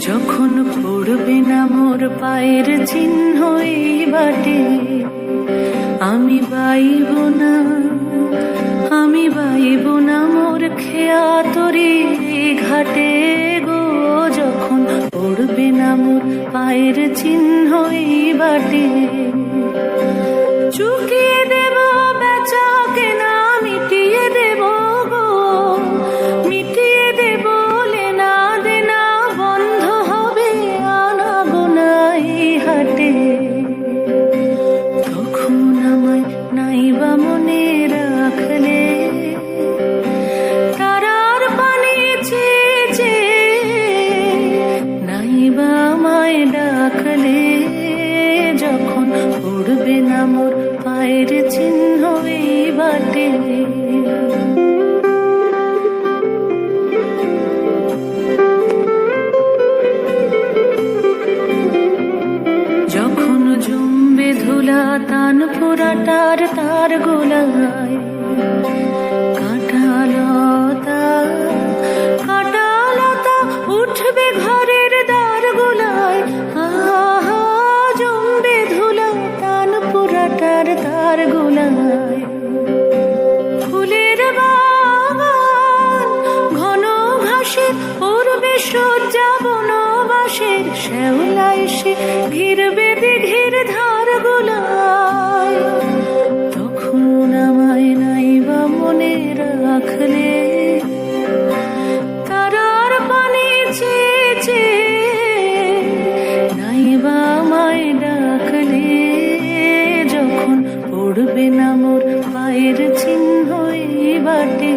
যখন পড়বে না মোর পায়ের চিহ্ন এই বাটে, আমি বাইব না, আমি বাইব না মোর খেয়া তরি ঘাটে গো। যখন পড়বে না মোর পায়ের চিহ্ন এই বাটে, চুকিয়ে দেব বেচা কেনা, মিটিয়ে দেব গো, মিটিয়ে দেব লেনা দেনা, বন্ধ হবে আনা গোনা এই হাটে। তখন আমায় নাইবা মনে রাখলে, তারার পানে চেয়ে চেয়ে নাইবা আমায় ডাকলে। যখন পড়বে না মোর পায়ের চিহ্ন এই বাটে, যখন জমবে ধুলা তান পোড়াটার তার গোলায়, কাঁটালতা কাঁটালতা উঠবে ঘরের দ্বার গোলায়। আহা জমবে ধুলা তান পোড়াটার তার গোলায়। ফুলের বাগান ঘন ঘাসের পূর্বে সজ্জা বনবাসের, শ্যাওলা এসে ঘিরবে দিঘির ধার গোলায়। তখন আমায় নাইবা মনে রাখলে, তারার পানে চেয়ে চেয়ে নাইবা আমায় ডাকলে। যখন পড়বে না মোর পায়ের চিহ্ন এই বাটে।